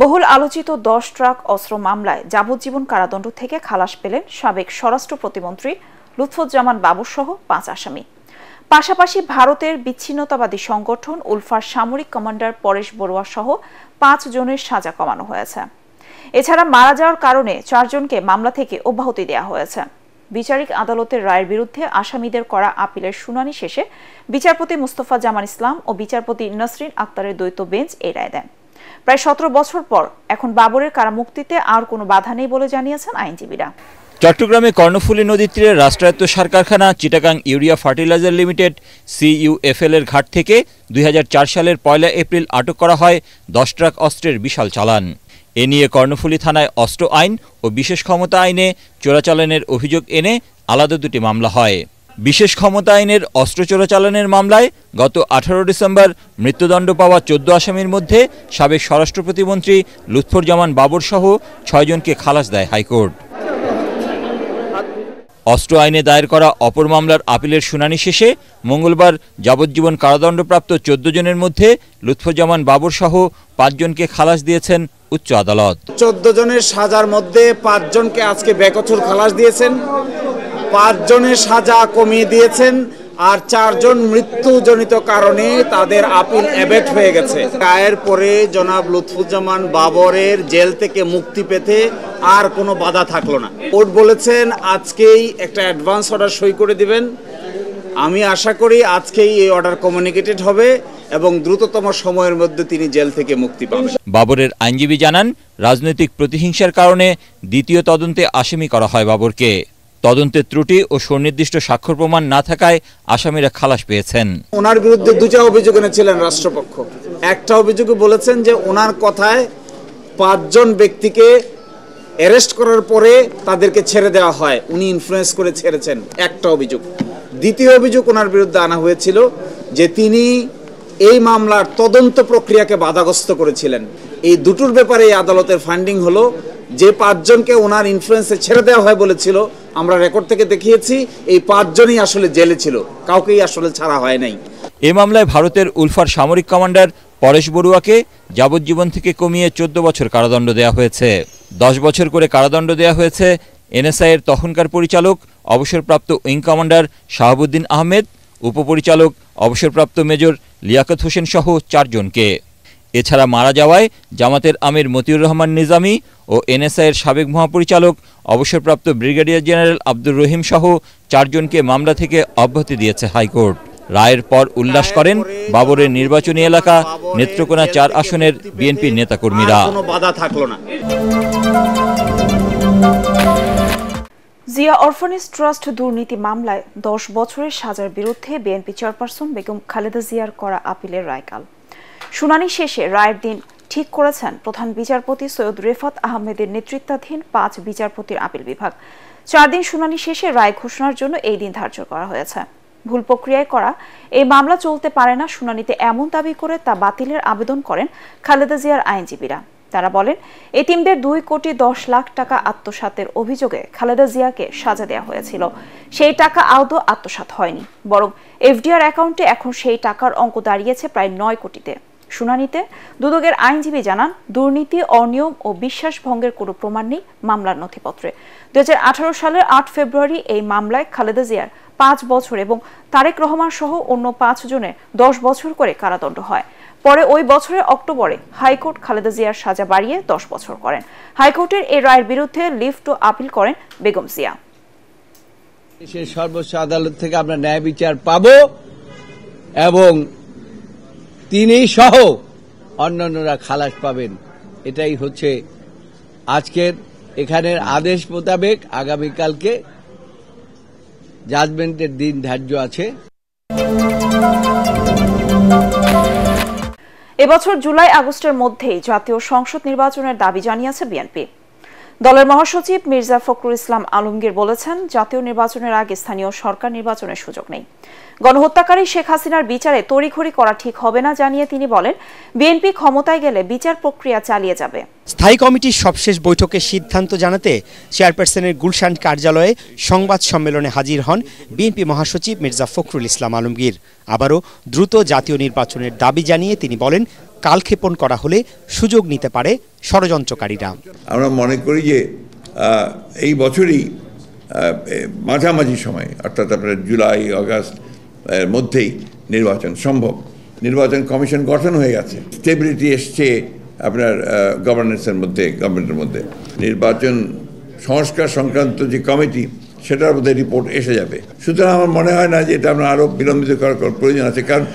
বহুল আলোচিত 10 ট্রাক অস্ত্র মামলায় যাবজ্জীবন কারাদণ্ড থেকে খালাস পেলেন সাবেক স্বরাষ্ট্র প্রতিমন্ত্রী লুৎফুজ্জামান বাবর সহ 5 আসামি। পাশাপাশি ভারতের বিচ্ছিন্নতাবাদী সংগঠন উলফার সামরিক কমান্ডার পরেশ বড়ুয়া সহ 5 জনের সাজা কমানো হয়েছে। এছাড়া মারা যাওয়ার কারণে 4 জনকে মামলা থেকে অব্যাহতি দেওয়া হয়েছে। বিচারিক আদালতের রায়ের বিরুদ্ধে আসামিদের করা আপিলের শুনানি শেষে বিচারপতি মুস্তফা জামান ইসলাম ও বিচারপতি নসরিন আক্তারের দ্বৈত বেঞ্চ এই রায় দেন। প্রায় 17 বছর পর এখন বাবরের কারামুক্তিতে আর কোনো বাধা নেই বলে জানিয়েছেন আইনজীবীরা। চট্টগ্রামে কর্ণফুলী নদীর তীরে রাষ্ট্রায়ত্ত সার কারখানা Chittagong urea fertiliser limited CUFL এর ঘাট থেকে 2004 সালের 1 এপ্রিল আটক করা হয় 10 ট্রাক অস্ত্রের বিশাল চালান। এ নিয়ে কর্ণফুলী থানায় অস্ত্র আইন ও বিশেষ ক্ষমতা আইনে চোরাচালানের অভিযোগ এনে আলাদা দুটি মামলা হয়। বিশেষ ক্ষমতা আইনের অস্ত্র চোরাচালানের মামলায় গত 18 ডিসেম্বর মৃত্যুদণ্ড পাওয়া 14 আসামির মধ্যে সাবেক স্বরাষ্ট্র প্রতিমন্ত্রী লুৎফুজ্জামান বাবর সহ 6 জনকে খালাস দেয় হাইকোর্ট। অস্ত্র আইনে দায়ের করা অপর মামলার আপিলের শুনানি শেষে মঙ্গলবার যাবজ্জীবন কারাদণ্ডপ্রাপ্ত 14 জনের মধ্যে লুৎফুজ্জামান বাবর সহ 5 জনকে খালাস দিয়েছেন উচ্চ আদালত। 14 জনের সাজার মধ্যে 5 জনকে আজকে বেকসুর খালাস দিয়েছেন, 5 জনের সাজা কমিয়ে দিয়েছেন, আর 4 জন মৃত্যুজনিত কারণে তাদের আপিল অ্যাবেট হয়ে গেছে। রায়ের পরে জনাব লুৎফুজ্জামান বাবরের জেল থেকে মুক্তি পেতে আর কোনো বাধা থাকলো না। কোর্ট বলেছেন আজকেই একটা অ্যাডভান্স অর্ডার সই করে দিবেন। আমি আশা করি আজকেই এই অর্ডার কমিউনিকেটেড হবে এবং দ্রুততম সময়ের মধ্যে তিনি জেল থেকে মুক্তি পাবেন। বাবরের আইনজীবী জানান, রাজনৈতিক প্রতিহিংসার কারণে দ্বিতীয় তদন্তে আসামি করা হয় বাবরকে। তদন্তে ত্রুটি ও সুনির্দিষ্ট স্বাক্ষর প্রমাণ না থাকায় আসামিরা খালাস পেয়েছেন। ওনার বিরুদ্ধে 2টা অভিযোগ এনেছিলেন রাষ্ট্রপক্ষ। একটা অভিযোগে বলেছেন যে ওনার কথায় 5 জন ব্যক্তিকে অ্যারেস্ট করার পরে তাদেরকে ছেড়ে দেওয়া হয়, উনি ইনফ্লুয়েন্স করে ছেড়েছেন, একটা অভিযোগ। দ্বিতীয় অভিযোগ ওনার বিরুদ্ধে আনা হয়েছিল যে তিনি এই মামলার তদন্ত প্রক্রিয়াকে বাধাগ্রস্ত করেছিলেন। এই দুটোর ব্যাপারে এই আদালতের ফাইন্ডিং হলো যে 5 জনকে ওনার ইনফ্লুয়েন্সে ছেড়ে দেওয়া হয় বলেছিল, আমরা রেকর্ড থেকে দেখিয়েছি এই 5 জনই আসলে জেলে ছিল, কাউকেই আসলে ছাড়া হয় নাই। এই মামলায় ভারতের উলফার সামরিক কমান্ডার পরেশ বড়ুয়াকে যাবজ্জীবন থেকে কমিয়ে 14 বছর কারাদণ্ড দেওয়া হয়েছে। 10 বছর করে কারাদণ্ড দেওয়া হয়েছে NSI এর তখনকার পরিচালক অবসরপ্রাপ্ত উইং কমান্ডার শাহাবুদ্দিন আহমেদ, উপপরিচালক অবসরপ্রাপ্ত মেজর লিয়াকত হোসেন সহ 4 জনকে। এছাড়া মারা যাওয়ায় জামাতের আমির মতিউর রহমান নিজামী ও NSI এর সাবেক মহাপরিচালক অবসরপ্রাপ্ত ব্রিগেডিয়ার জেনারেল আব্দুর রহিম সহ 4 জনকে মামলা থেকে অব্যাহতি দিয়েছে হাইকোর্ট। রায়ের পর উল্লাস করেন বাবরের নির্বাচনী এলাকা নেত্রকোনা 4 আসনের বিএনপি নেতাকর্মীরা। কোনো বাধা থাকলো না। জিয়া অরফানেজ ট্রাস্ট দুর্নীতি মামলায় 10 বছরের সাজার বিরুদ্ধে বিএনপি চেয়ারপারসন বেগম খালেদা জিয়ার করা আপিলের রায় কাল। শুনানি শেষে রায়ের দিন ঠিক করেছেন প্রধান বিচারপতি সৈয়দ রেফাত আহমেদের নেতৃত্বাধীন 5 বিচারপতির আপিল বিভাগ। 4 দিন শুনানি শেষে রায় ঘোষণার জন্য এই দিন ধার্য করা হয়েছে। ভুল প্রক্রিয়ায় করা এই মামলা চলতে পারে না শুনানিতে এমন দাবি করে তা বাতিলের আবেদন করেন খালেদা জিয়ার আইনজীবীরা। তারা বলেন, এতিমদের 2,10,00,000 টাকা আত্মসাতের অভিযোগে খালেদা জিয়াকে সাজা দেওয়া হয়েছিল। সেই টাকা আদৌ আত্মসাৎ হয়নি, বরং FDR অ্যাকাউন্টে এখন সেই টাকার অঙ্ক দাঁড়িয়েছে প্রায় 9 কোটিতে। শুনানিতে দুদকের আইনজীবী জানান, দুর্নীতি, অনিয়ম ও বিশ্বাস ভঙ্গের কোনো প্রমাণ নেই মামলার নথিপত্রে। 2018 সালের 8 ফেব্রুয়ারি এই মামলায় খালেদা জিয়ার 5 বছর এবং তারেক রহমান সহ অন্য 5 জনের 10 বছর করে কারাদণ্ড হয়। পরে ওই বছরের অক্টোবরে হাইকোর্ট খালেদা জিয়ার সাজা বাড়িয়ে 10 বছর করেন। হাইকোর্টের এই রায়ের বিরুদ্ধে লিভ টু আপিল করেন বেগম জিয়া। দেশের সর্বোচ্চ আদালত থেকে আমরা ন্যায় বিচার পাবো এবং তিনি সহ অন্যান্যরা খালাস পাবেন। এটাই হচ্ছে আজকের এখানের আদেশ মোতাবেক আগামীকালকে জাজমেন্টের দিন ধার্য আছে। এবছর জুলাই আগস্টের মধ্যেই জাতীয় সংসদ নির্বাচনের দাবি জানিয়েছে বিএনপি। দলের মহাসচিব মির্জা ফখরুল ইসলাম আলমগীর বলেছেন, জাতীয় নির্বাচনের আগে স্থানীয় সরকার নির্বাচনের সুযোগ নেই। গণহত্যাকারী শেখ হাসিনার বিচারে তড়িঘড়ি করা ঠিক হবে না জানিয়ে তিনি বলেন, বিএনপি ক্ষমতায় গেলে বিচার প্রক্রিয়া চালিয়ে যাবে। স্থায়ী কমিটির সবশেষ বৈঠকে সিদ্ধান্ত জানাতে চেয়ারপারসনের গুলশান কার্যালয়ে সংবাদ সম্মেলনে হাজির হন বিএনপি মহাসচিব মির্জা ফখরুল ইসলাম আলমগীর। আবারও দ্রুত জাতীয় নির্বাচনের দাবি জানিয়ে তিনি বলেন, কালক্ষেপণ করা হলে সুযোগ নিতে পারে ষড়যন্ত্রকারীরা। আমরা মনে করি যে এই বছরই মাঝামাঝি সময় অর্থাৎ আপনার জুলাই আগস্ট এর মধ্যেই নির্বাচন সম্ভব। নির্বাচন কমিশন গঠন হয়ে গেছে, স্টেবিলিটি এসছে আপনার গভর্নেন্সের মধ্যে, গভর্নমেন্টের মধ্যে। নির্বাচন সংস্কার সংক্রান্ত যে কমিটি সেটার মধ্যে রিপোর্ট এসে যাবে। সুতরাং আমার মনে হয় না যে এটা আমরা আরও বিলম্বিত করার প্রয়োজন আছে, কারণ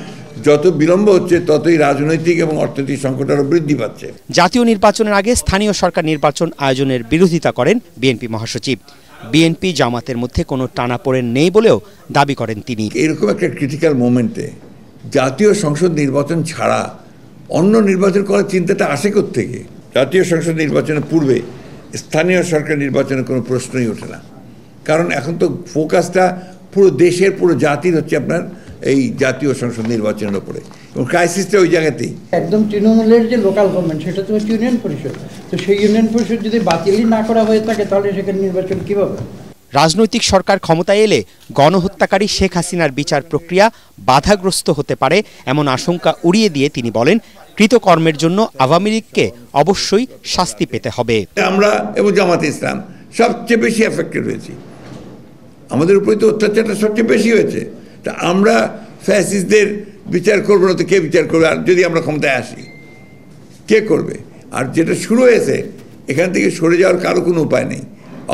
যত বিলম্ব হচ্ছে ততই রাজনৈতিক এবং অর্থনৈতিক সংকট আরও বৃদ্ধি পাচ্ছে। জাতীয় নির্বাচনের আগে স্থানীয় সরকার নির্বাচন আয়োজনের বিরোধিতা করেন বিএনপি মহাসচিব। বিএনপি জামাতের মধ্যে কোনো টানাপোড়েন নেই বলেও দাবি করেন তিনি। এরকম একটা ক্রিটিক্যাল মোমেন্টে জাতীয় সংসদ নির্বাচন ছাড়া অন্য নির্বাচন করার চিন্তাটা আসে কোত্থেকে? জাতীয় সংসদ নির্বাচনের পূর্বে স্থানীয় সরকার নির্বাচনের কোনো প্রশ্নই ওঠে না, কারণ এখন তো ফোকাসটা পুরো দেশের, পুরো জাতির হচ্ছে আপনার এই জাতীয় সংসদ নির্বাচনের উপরে, এবং ক্রাইসিসটা ওই জায়গাতেই। একদম তৃণমূলের যে লোকাল গভর্নমেন্ট সেটা তো হচ্ছে ইউনিয়ন পরিষদ, তো সেই ইউনিয়ন পরিষদ যদি বাতিলই না করা হয়ে থাকে তাহলে সেখানে নির্বাচন কিভাবে? রাজনৈতিক সরকার ক্ষমতায় এলে গণহত্যাকারী শেখ হাসিনার বিচার প্রক্রিয়া বাধাগ্রস্ত হতে পারে এমন আশঙ্কা উড়িয়ে দিয়ে তিনি বলেন, কৃতকর্মের জন্য আওয়ামী লীগকে অবশ্যই শাস্তি পেতে হবে। আমরা এবং জামাতে ইসলাম সবচেয়ে বেশি এফেক্টেড হয়েছি, আমাদের উপরে তো অত্যাচারটা সবচেয়ে বেশি হয়েছে। তা আমরা ফ্যাসিস্টদের বিচার করবো না তো কে বিচার করবে? আর যদি আমরা ক্ষমতায় আসি কে করবে? আর যেটা শুরু হয়েছে এখান থেকে সরে যাওয়ার কারো কোনো উপায় নেই,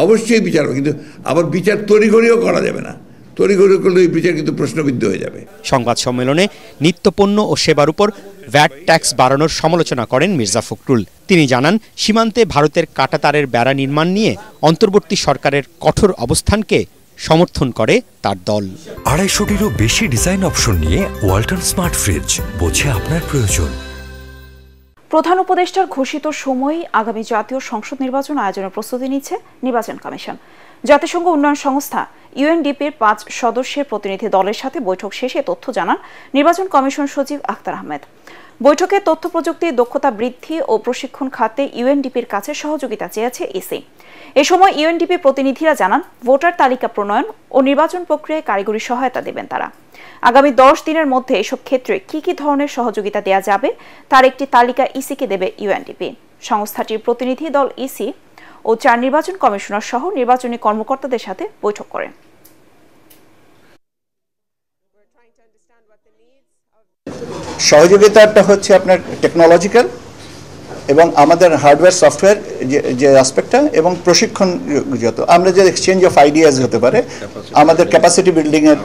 অবশ্যই বিচার হবে, কিন্তু আবার বিচার তড়িঘড়িও করা যাবে না। তড়িঘড়ি করলে এই বিচার কিন্তু প্রশ্নবিদ্ধ হয়ে যাবে। সংবাদ সম্মেলনে নিত্যপণ্য ও সেবার উপর ভ্যাট ট্যাক্স বাড়ানোর সমালোচনা করেন মির্জা ফখরুল। তিনি জানান, সীমান্তে ভারতের কাঁটাতারের বেড়া নির্মাণ নিয়ে অন্তর্বর্তী সরকারের কঠোর অবস্থানকে সমর্থন করে তার দল। 250-টিরও বেশি ডিজাইন অপশন নিয়ে ওয়ালটন স্মার্ট ফ্রিজ, বোঝে আপনার প্রয়োজন। প্রধান উপদেষ্টার ঘোষিত সময়ই আগামী জাতীয় সংসদ নির্বাচন আয়োজনের প্রস্তুতি নিচ্ছে নির্বাচন কমিশন। জাতিসংঘ উন্নয়ন সংস্থা ইউএনডিপির 5 সদস্যের প্রতিনিধি দলের সাথে বৈঠক শেষে তথ্য জানান নির্বাচন কমিশন সচিব আখতার আহমেদ। বৈঠকে তথ্য প্রযুক্তি দক্ষতা বৃদ্ধি ও প্রশিক্ষণ খাতে ইউএনডিপির কাছে সহযোগিতা চেয়েছে ইসি। এ সময় ইউএনডিপি প্রতিনিধিরা জানান, ভোটার তালিকা প্রণয়ন ও নির্বাচন প্রক্রিয়ায় কারিগরি সহায়তা দেবেন তারা। আগামী 10 দিনের মধ্যে এসব ক্ষেত্রে কি কি ধরনের সহযোগিতা দেওয়া যাবে তার একটি তালিকা ইসিকে দেবে ইউএনডিপি। সংস্থাটির প্রতিনিধি দল ইসি ও 4 নির্বাচন কমিশনার সহ নির্বাচনী কর্মকর্তাদের সাথে বৈঠক করেন। সহযোগিতাটা হচ্ছে আপনার টেকনোলজিক্যাল এবং আমাদের হার্ডওয়্যার সফটওয়্যার যে অ্যাসপেক্টটা, এবং প্রশিক্ষণ যত আমরা যে এক্সচেঞ্জ অফ আইডিয়াস হতে পারে, আমাদের ক্যাপাসিটি বিল্ডিং এর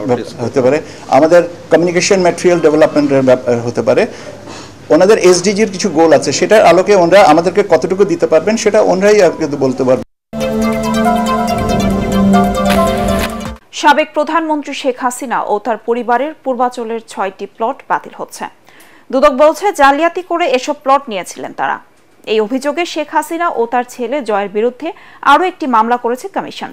হতে পারে, আমাদের কমিউনিকেশন ম্যাটেরিয়াল ডেভেলপমেন্টের হতে পারে। ওনাদের এসডিজির কিছু গোল আছে, সেটার আলোকে ওনারা আমাদেরকে কতটুকু দিতে পারবেন সেটা ওনারাই কিন্তু বলতে পারবেন। সাবেক প্রধানমন্ত্রী শেখ হাসিনা ও তার পরিবারের পূর্বাচলের 6টি প্লট বাতিল হচ্ছে। দুদক বলছে, জালিয়াতি করে এসব প্লট নিয়েছিলেন তারা। এই অভিযোগে শেখ হাসিনা ও তার ছেলে জয়ের বিরুদ্ধে আরও একটি মামলা করেছে কমিশন।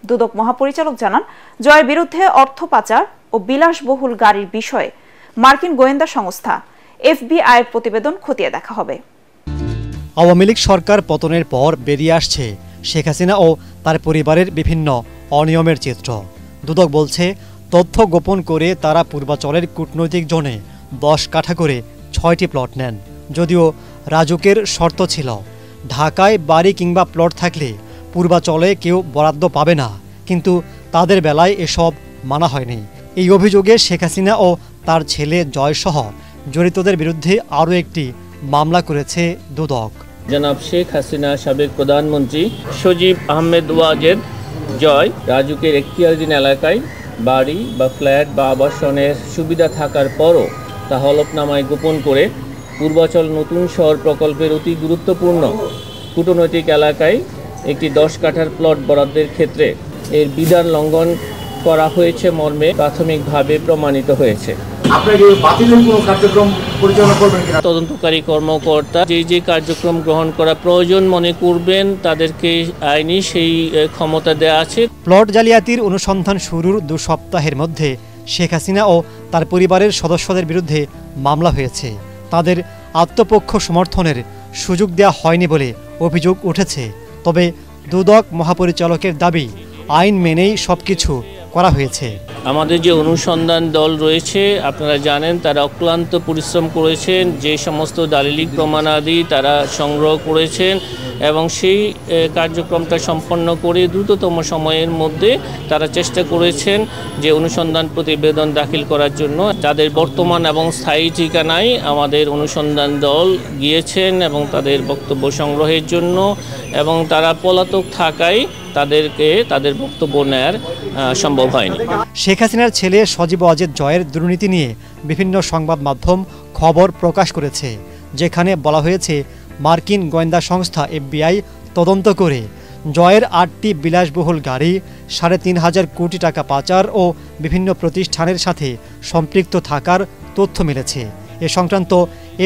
দুদক মহাপরিচালক জানান, জয়ের বিরুদ্ধে অর্থ পাচার ও বিলাসবহুল গাড়ির বিষয়ে মার্কিন গোয়েন্দা সংস্থা এফবিআই এর প্রতিবেদন খতিয়ে দেখা হবে। আওয়ামী লীগ সরকার পতনের পর বেরিয়ে আসছে শেখ হাসিনা ও তার পরিবারের বিভিন্ন অনিয়মের চিত্র। দুদক বলছে, তথ্য গোপন করে তারা পূর্বাচলের কূটনৈতিক জোনে 10 কাঠা করে 6টি প্লট নেন। যদিও রাজুকের শর্ত ছিল, ঢাকায় বাড়ি কিংবা প্লট থাকলে পূর্বাচলে কেউ বরাদ্দ পাবে না, কিন্তু তাদের বেলায় এসব মানা হয়নি। এই অভিযোগে শেখ হাসিনা ও তার ছেলে জয়সহ জড়িতদের বিরুদ্ধে আরও একটি মামলা করেছে দুদক। জনাব শেখ হাসিনা, সাবেক প্রধানমন্ত্রী সজীব আহমেদ ওয়াজেদ জয় রাজুকের এখতিয়ারাধীন এলাকায় বাড়ি বা ফ্ল্যাট বা আবাসনের সুবিধা থাকার পরও তা হলফনামায় গোপন করে পূর্বাচল নতুন শহর প্রকল্পের অতি গুরুত্বপূর্ণ কূটনৈতিক এলাকায় একটি 10 কাঠার প্লট বরাদ্দের ক্ষেত্রে এর বিধান লঙ্ঘন করা হয়েছে মর্মে প্রাথমিকভাবে প্রমাণিত হয়েছে। তদন্তকারী কর্মকর্তা যে কার্যক্রম গ্রহণ করা প্রয়োজন মনে করবেন তাদেরকে আইনি সেই ক্ষমতা দেওয়া আছে। প্লট জালিয়াতির অনুসন্ধান শুরুর 2 সপ্তাহের মধ্যে শেখ হাসিনা ও তার পরিবারের সদস্যদের বিরুদ্ধে মামলা হয়েছে। তাদের আত্মপক্ষ সমর্থনের সুযোগ দেওয়া হয়নি বলে অভিযোগ উঠেছে। তবে দুদক মহাপরিচালকের দাবি, আইন মেনেই সবকিছু করা হয়েছে। আমাদের যে অনুসন্ধান দল রয়েছে আপনারা জানেন তারা অক্লান্ত পরিশ্রম করেছেন, যে সমস্ত দালিলিক প্রমাণাদি তারা সংগ্রহ করেছেন এবং সেই কার্যক্রমটা সম্পন্ন করে দ্রুততম সময়ের মধ্যে তারা চেষ্টা করেছেন যে অনুসন্ধান প্রতিবেদন দাখিল করার জন্য। তাদের বর্তমান এবং স্থায়ী ঠিকানায় আমাদের অনুসন্ধান দল গিয়েছেন এবং তাদের বক্তব্য সংগ্রহের জন্য, এবং তারা পলাতক থাকায় তাদেরকে তাদের বক্তব্য নেয়ার সম্ভব হয়নি। শেখ হাসিনার ছেলে সজীব ওয়াজেদ জয়ের দুর্নীতি নিয়ে বিভিন্ন সংবাদ মাধ্যম খবর প্রকাশ করেছে, যেখানে বলা হয়েছে মার্কিন গোয়েন্দা সংস্থা FBI তদন্ত করে জয়ের 8টি বিলাসবহুল গাড়ি, 3.5 কোটি টাকা পাচার ও বিভিন্ন প্রতিষ্ঠানের সাথে সম্পৃক্ত থাকার তথ্য মিলেছে। এ সংক্রান্ত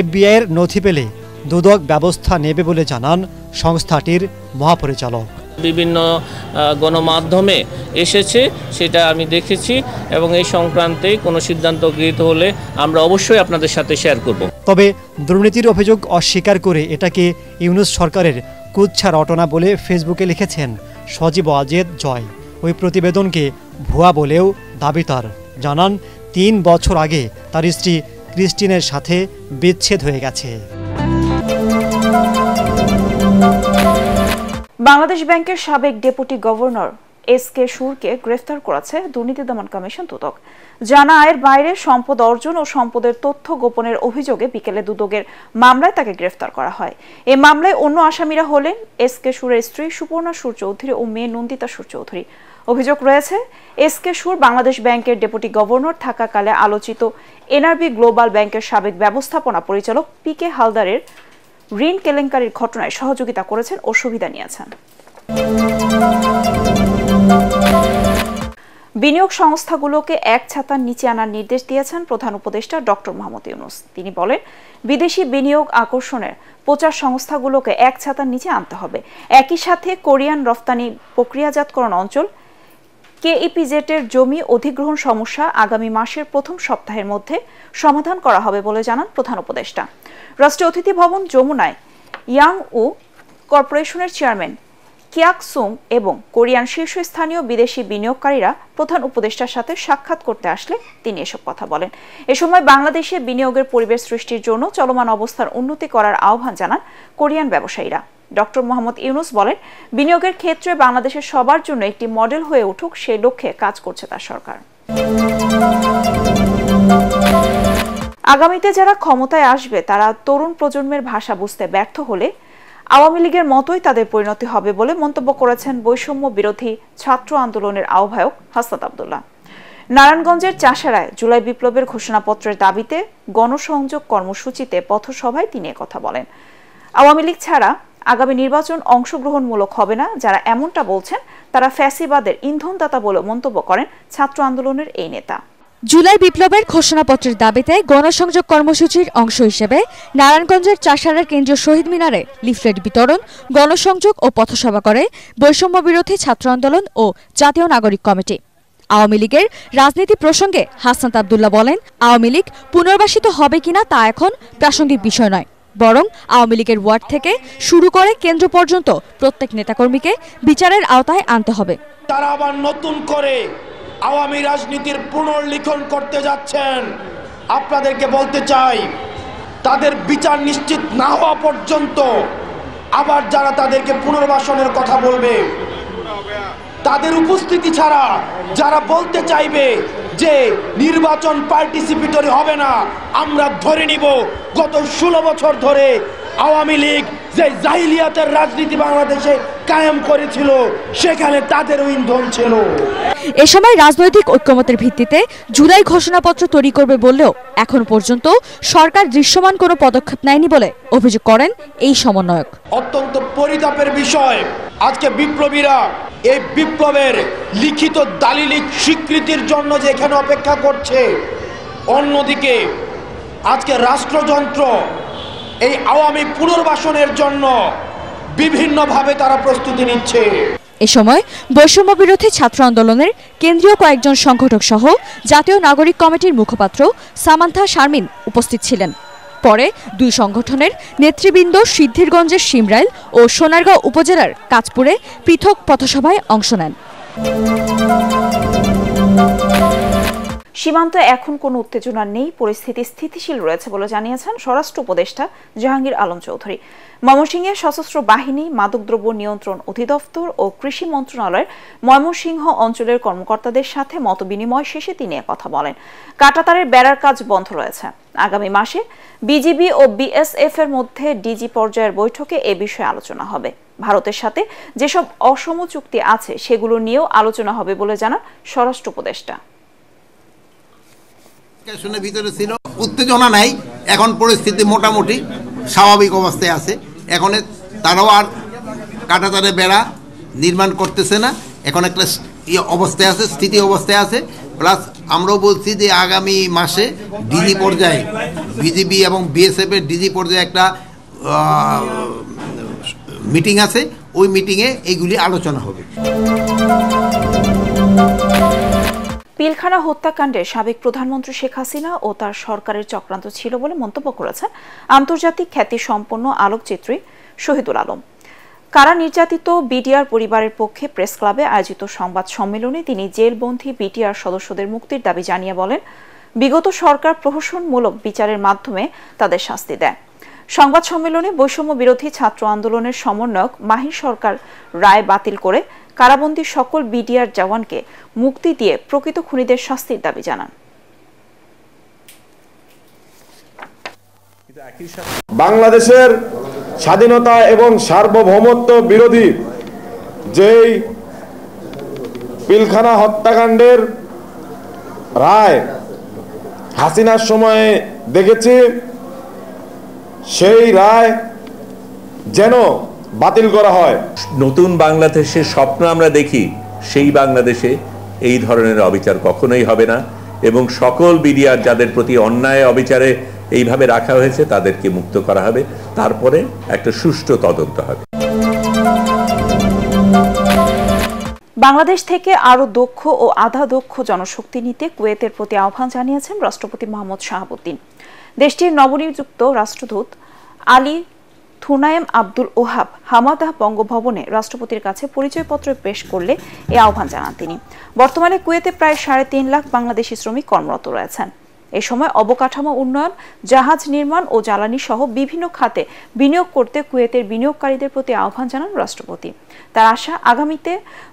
FBI-এর নথি পেলে দুদক ব্যবস্থা নেবে বলে জানান সংস্থাটির মহাপরিচালক। বিভিন্ন গণমাধ্যমে এসেছে, সেটা আমি দেখেছি এবং এই সংক্রান্তে কোনো সিদ্ধান্ত গৃহীত হলে আমরা অবশ্যই আপনাদের সাথে শেয়ার করব। তবে দুর্নীতির অভিযোগ অস্বীকার করে এটাকে ইউনূস সরকারের কুৎসা রটনা বলে ফেসবুকে লিখেছেন সজীব ওয়াজেদ জয়। ওই প্রতিবেদনকে ভুয়া বলেও দাবি তার। জানান 3 বছর আগে তার স্ত্রী ক্রিস্টিনের সাথে বিচ্ছেদ হয়ে গেছে। বাংলাদেশ ব্যাংকের সাবেক ডেপুটি গভর্নর SK সুরকে গ্রেফতার করেছে দুর্নীতি দমন কমিশন দুদক। জানা আয়ের বাইরে সম্পদ অর্জন ও সম্পদের তথ্য গোপনের অভিযোগে বিকেলে দুদকের মামলায় তাকে গ্রেফতার করা হয়। এই মামলায় অন্য আসামিরা হলেন SK সুরের স্ত্রী সুপর্ণা সুর চৌধুরী ও মেয়ে নন্দিতা সুর চৌধুরী। অভিযোগ রয়েছে SK সুর বাংলাদেশ ব্যাংকের ডেপুটি গভর্নর থাকাকালে আলোচিত NRB গ্লোবাল ব্যাংকের সাবেক ব্যবস্থাপনা পরিচালক PK হালদারের ঋণ কেলেঙ্কারির ঘটনায় সহযোগিতা করেছেন ও সুবিধা নিয়েছেন। বিনিয়োগ সংস্থাগুলোকে এক ছাতার নিচে আনার নির্দেশ দিয়েছেন প্রধান উপদেষ্টা ডক্টর মোহাম্মদ ইউনূস। তিনি বলেন, বিদেশি বিনিয়োগ আকর্ষণের প্রচার সংস্থাগুলোকে এক ছাতার নিচে আনতে হবে। একই সাথে কোরিয়ান রফতানি প্রক্রিয়াজাতকরণ অঞ্চল KEPZ-এর জমি অধিগ্রহণ সমস্যা আগামী মাসের প্রথম সপ্তাহের মধ্যে সমাধান করা হবে বলে জানান প্রধান উপদেষ্টা। রাষ্ট্রীয় অতিথি ভবন যমুনায় ইয়াংউ কর্পোরেশনের চেয়ারম্যান কিয়াক সুং এবং কোরিয়ান শীর্ষস্থানীয় বিদেশি বিনিয়োগকারীরা প্রধান উপদেষ্টার সাথে সাক্ষাৎ করতে আসলে তিনি এসব কথা বলেন। এ সময় বাংলাদেশে বিনিয়োগের পরিবেশ সৃষ্টির জন্য চলমান অবস্থার উন্নতি করার আহ্বান জানান কোরিয়ান ব্যবসায়ীরা। ডক্টর মোহাম্মদ ইউনূস বলেন, বিনিয়োগের ক্ষেত্রে বাংলাদেশের সবার জন্য একটি মডেল হয়ে উঠুক সেই লক্ষ্যে কাজ করছে তার সরকার। আগামীতে যারা ক্ষমতায় আসবে তারা তরুণ প্রজন্মের ভাষা বুঝতে ব্যর্থ হলে আওয়ামী লীগের মতোই তাদের পরিণতি হবে বলে মন্তব্য করেছেন বৈষম্য বিরোধী ছাত্র আন্দোলনের আহ্বায়ক হাসনাত আব্দুল্লাহ। নারায়ণগঞ্জের চাষারায় জুলাই বিপ্লবের ঘোষণাপত্রের দাবিতে গণসংযোগ কর্মসূচিতে পথসভায় তিনি কথা বলেন। আওয়ামী লীগ ছাড়া আগামী নির্বাচন অংশগ্রহণমূলক হবে না, যারা এমনটা বলছেন তারা ফ্যাসিবাদের ইন্ধনদাতা বলে মন্তব্য করেন ছাত্র আন্দোলনের এই নেতা। জুলাই বিপ্লবের ঘোষণাপত্রের দাবিতে গণসংযোগ কর্মসূচির অংশ হিসেবে নারায়ণগঞ্জের চাষারার কেন্দ্রীয় শহীদ মিনারে লিফলেট বিতরণ, গণসংযোগ ও পথসভা করে বৈষম্য বিরোধী ছাত্র আন্দোলন ও জাতীয় নাগরিক কমিটি। আওয়ামী লীগের রাজনীতি প্রসঙ্গে হাসনাত আব্দুল্লাহ বলেন, আওয়ামী লীগ পুনর্বাসিত হবে কিনা তা এখন প্রাসঙ্গিক বিষয় নয়, বরং আওয়ামী লীগের ওয়ার্ড থেকে শুরু করে কেন্দ্র পর্যন্ত প্রত্যেক নেতাকর্মীকে বিচারের আওতায় আনতে হবে। তারা আবার নতুন করে আওয়ামী রাজনীতির পুনর্লিখন করতে যাচ্ছেন। আপনাদেরকে বলতে চাই, তাদের বিচার নিশ্চিত না হওয়া পর্যন্ত আবার যারা তাদেরকে পুনর্বাসনের কথা বলবে, তাদের উপস্থিতি ছাড়া যারা বলতে চাইবে যে নির্বাচন পার্টিসিপেটরি হবে না, আমরা ধরে নিব গত 16 বছর ধরে আওয়ামী লীগ যে জাহিলিয়াতের রাজনীতি বাংলাদেশে কায়েম করেছিল সেখানে তাদেরও ইন্ধন ছিল। এ সময় রাজনৈতিক ঐক্যমতের ভিত্তিতে জুলাই ঘোষণাপত্র তৈরি করবে বললেও এখন পর্যন্ত সরকার দৃশ্যমান কোনো পদক্ষেপ নেয়নি বলে অভিযোগ করেন এই সমন্বয়ক। অত্যন্ত পরিতাপের বিষয়, আজকে বিপ্লবীরা এই বিপ্লবের লিখিত দালিলিক স্বীকৃতির জন্য যে এখানে অপেক্ষা করছে, অন্যদিকে আজকে রাষ্ট্রযন্ত্র এই আওয়ামী পুনর্বাসনের জন্য বিভিন্নভাবে তারা প্রস্তুতি নিচ্ছে। এ সময় বৈষম্য বিরোধী ছাত্র আন্দোলনের কেন্দ্রীয় কয়েকজন সংগঠক সহ জাতীয় নাগরিক কমিটির মুখপাত্র সামান্থা শারমিন উপস্থিত ছিলেন। পরে দুই সংগঠনের নেতৃবৃন্দ সিদ্ধিরগঞ্জের শিমরাইল ও সোনারগাঁও উপজেলার কাঁচপুরে পৃথক পথসভায় অংশ নেন। সীমান্তে এখন কোনো উত্তেজনা নেই, পরিস্থিতি স্থিতিশীল রয়েছে বলে জানিয়েছেন স্বরাষ্ট্র উপদেষ্টা জাহাঙ্গীর আলম চৌধুরী। ময়মনসিংহে সশস্ত্র বাহিনী, মাদকদ্রব্য নিয়ন্ত্রণ অধিদপ্তর ও কৃষি মন্ত্রণালয়ের ময়মনসিংহ অঞ্চলের কর্মকর্তাদের সাথে মতবিনিময় শেষে তিনি কথা বলেন। কাঁটাতারের বেড়ার কাজ বন্ধ রয়েছে। আগামী মাসে বিজিবি ও বিএসএফ এর মধ্যে ডিজি পর্যায়ের বৈঠকে এ বিষয়ে আলোচনা হবে। ভারতের সাথে যেসব অসম চুক্তি আছে সেগুলো নিয়েও আলোচনা হবে বলে জানান স্বরাষ্ট্র উপদেষ্টা। ভিতরে ছিল উত্তেজনা নাই, এখন পরিস্থিতি মোটামুটি স্বাভাবিক অবস্থায় আছে। এখন তারাও আর কাঁটাতারে বেড়া নির্মাণ করতেছে না, এখন একটা অবস্থায় আছে, স্থিতি অবস্থায় আছে। প্লাস আমরাও বলছি যে আগামী মাসে ডিজি পর্যায়ে বিজিবি এবং বিএসএফ এর ডিজি পর্যায়ে একটা মিটিং আছে, ওই মিটিংয়ে এইগুলি আলোচনা হবে। পিলখানা হত্যাকাণ্ডে সাবেক প্রধানমন্ত্রী শেখ হাসিনা ও তার সরকারের চক্রান্ত ছিল বলে মন্তব্য করেছেন আন্তর্জাতিক খ্যাতিসম্পন্ন আলোকচিত্রী শহীদুল আলম। কারা নির্যাতিত বিডিআর পরিবারের পক্ষে প্রেস ক্লাবে আয়োজিত সংবাদ সম্মেলনে তিনি জেলবন্দী বিডিআর সদস্যদের মুক্তির দাবি জানিয়ে বলেন, বিগত সরকার প্রহসনমূলক বিচারের মাধ্যমে তাদের শাস্তি দেয়। সংবাদ সম্মেলনে বৈষম্য বিরোধী ছাত্র আন্দোলনের সমন্বয়ক মাহির সরকার রায় বাতিল করে কারাবন্দী সকল বিডিআর জওয়ানকে মুক্তি দিয়ে প্রকৃত খুনিদের শাস্তির দাবি জানান। বাংলাদেশের স্বাধীনতা এবং সার্বভৌমত্ব বিরোধী যেই পিলখানা হত্যাকাণ্ডের রায় হাসিনার সময়ে দেখেছি, সেই রায় যেন বাতিল করা হয়। নতুন বাংলাদেশের স্বপ্ন আমরা দেখি, সেই বাংলাদেশে এই ধরনের অবিচার কখনোই হবে না এবং সকল বিডিআর যাদের প্রতি অন্যায় অবিচারে এইভাবে রাখা হয়েছে তাদেরকে মুক্ত করা হবে, তারপরে একটা সুষ্ঠু তদন্ত হবে। বাংলাদেশ থেকে আরো দক্ষ ও আধা দক্ষ জনশক্তি নিতে কুয়েতের প্রতি আহ্বান জানিয়েছেন রাষ্ট্রপতি মোহাম্মদ শাহাবুদ্দিন। দেশটির নবনিযুক্ত রাষ্ট্রদূত আলী থুনায়েম আব্দুল ওহাব হামাদাহ বঙ্গভবনে রাষ্ট্রপতির কাছে পরিচয়পত্র পেশ করলে এ আহ্বান জানান তিনি। বর্তমানে কুয়েতে প্রায় 3.5 লাখ বাংলাদেশি শ্রমিক কর্মরত রয়েছেন। এ সময় অবকাঠামো উন্নয়ন, জাহাজ নির্মাণ ও জ্বালানি সহ বিভিন্ন খাতে বিনিয়োগ করতে কুয়েতের বিনিয়োগকারীদের প্রতি আহ্বান জানান রাষ্ট্রপতি। তার আশা, আগামীতে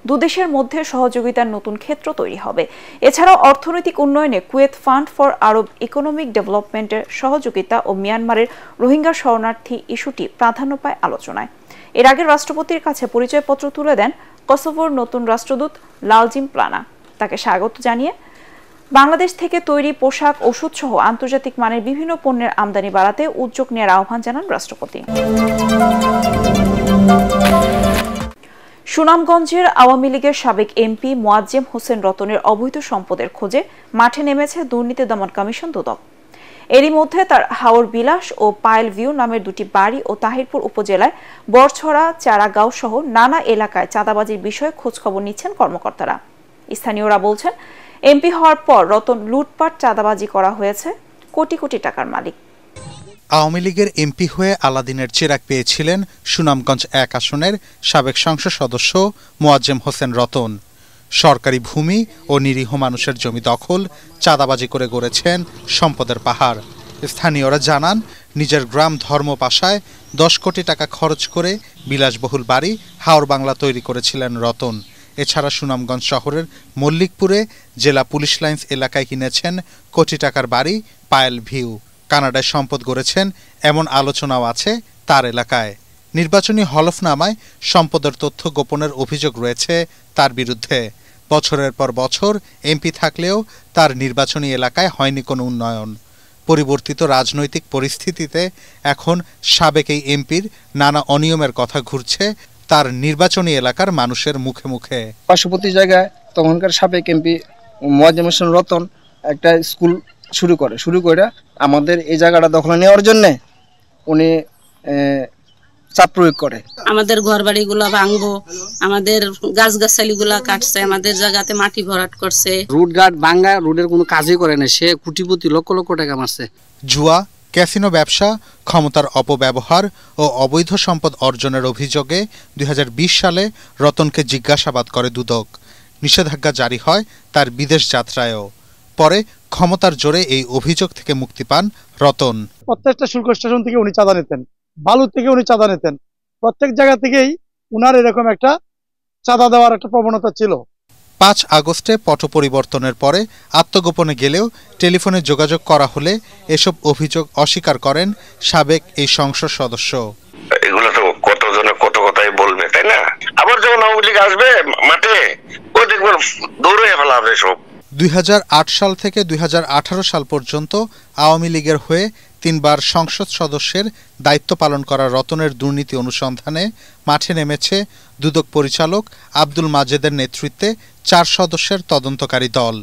দুদেশের মধ্যে সহযোগিতার নতুন ক্ষেত্র তৈরি হবে। এছাড়াও অর্থনৈতিক উন্নয়নে Kuwait fund for Arab economic ডেভেলপমেন্টের সহযোগিতা ও মিয়ানমারের রোহিঙ্গা শরণার্থী ইস্যুটি প্রাধান্য পায় আলোচনায়। এর আগে রাষ্ট্রপতির কাছে পরিচয়পত্র তুলে দেন কসোভোর নতুন রাষ্ট্রদূত লালজিম প্লানা। তাকে স্বাগত জানিয়ে বাংলাদেশ থেকে তৈরি পোশাক, ওষুধ সহ আন্তর্জাতিক মানের বিভিন্ন পণ্যের আমদানি বাড়াতে উদ্যোগ নেওয়ার আহ্বান জানান রাষ্ট্রপতি। সুনামগঞ্জের আওয়ামী লীগের সাবেক এমপি মোয়াজ্জেম হোসেন রতনের অবৈধ সম্পদের খোঁজে মাঠে নেমেছে দুর্নীতি দমন কমিশন দুদক। এরই মধ্যে তার হাওর বিলাস ও পায়েল ভিউ নামের দুটি বাড়ি ও তাহিরপুর উপজেলায় বরছড়া, চারাগাঁও সহ নানা এলাকায় চাঁদাবাজির বিষয়ে খোঁজখবর নিচ্ছেন কর্মকর্তারা। স্থানীয়রা বলছেন, এমপি হওয়ার পর রতন লুটপাট, চাঁদাবাজি করা হয়েছে, কোটি কোটি টাকার মালিক। আওয়ামী লীগের এমপি হয়ে আলাদিনের চেরাগ পেয়েছিলেন সুনামগঞ্জ 1 আসনের সাবেক সংসদ সদস্য মোয়াজ্জেম হোসেন রতন। সরকারি ভূমি ও নিরীহ মানুষের জমি দখল, চাঁদাবাজি করে গড়েছেন সম্পদের পাহাড়। স্থানীয়রা জানান, নিজের গ্রাম ধর্মপাশায় 10 কোটি টাকা খরচ করে বিলাসবহুল বাড়ি হাওর বাংলা তৈরি করেছিলেন রতন। এছাড়া সুনামগঞ্জ শহরের মল্লিকপুরে জেলা পুলিশ লাইন্স এলাকায় কিনেছেন কোটি টাকার বাড়ি পায়েল ভিউ। কানাডায় সম্পদ গড়েছেন এমন আলোচনাও আছে তার এলাকায়। নির্বাচনী হলফনামায় সম্পদের তথ্য গোপনের অভিযোগ রয়েছে তার বিরুদ্ধে। বছরের পর বছর এমপি থাকলেও তার নির্বাচনী এলাকায় হয়নি কোনো উন্নয়ন। পরিবর্তিত রাজনৈতিক পরিস্থিতিতে এখন সাবেক এই এমপির নানা অনিয়মের কথা ঘুরছে তার নির্বাচনী এলাকার মানুষের মুখে মুখে। পার্শ্ববর্তী জায়গায় তখনকার সাবেক এমপি মোয়াজ্জেম হোসেন রতন একটা স্কুল শুরু করে আমাদের এই জায়গাটা দখলে নেওয়ার জন্য উনি চাপ প্রয়োগ করে। আমাদের ঘর বাড়িগুলো ভাঙবো, আমাদের গাছগাছালিগুলা কাটছে, আমাদের জায়গাতে মাটি ভরাট করছে। রুট ঘাট ভাঙা, রোডের কোনো কাজই করে না, সে কোটিপতি লক্ষ লক্ষ টাকা মারছে। জুয়া, ক্যাসিনো ব্যবসা, ক্ষমতার অপব্যবহার ও অবৈধ সম্পদ অর্জনের অভিযোগে 2020 সালে রতনকে জিজ্ঞাসাবাদ করে দুদক। নিষেধাজ্ঞা জারি হয় তার বিদেশ যাত্রায়ও। পরে ক্ষমতার জোরে এই অভিযোগ থেকে মুক্তি পান রতন। প্রত্যেকটা শুল্ক স্টেশন থেকে উনি চাঁদা নিতেন, বালুর থেকে উনি চাঁদা নিতেন, প্রত্যেক জায়গা থেকেই উনার এরকম একটা চাঁদা দেওয়ার একটা প্রবণতা ছিল। 5 আগস্টে পট পরিবর্তনের পরে আত্মগোপনে গেলেও টেলিফোনে যোগাযোগ করা হলে এসব অভিযোগ অস্বীকার করেন সাবেক এই সংসদ সদস্য। এগুলো তো কতজনে কত কথাই বলবে, তাই না? আবার যখন আওয়ামী লীগ আসবে মাঠে, ও দেখবেন দৌড়ে ফেলা হবে সব। 2008 সাল থেকে 2018 সাল পর্যন্ত আওয়ামী লীগের হয়ে 3 বার সংসদ সদস্যের দায়িত্ব পালন করা রতনের দুর্নীতি অনুসন্ধানে মাঠে নেমেছে দুদক পরিচালক আব্দুল মাজেদের নেতৃত্বে 4 সদস্যের তদন্তকারী দল।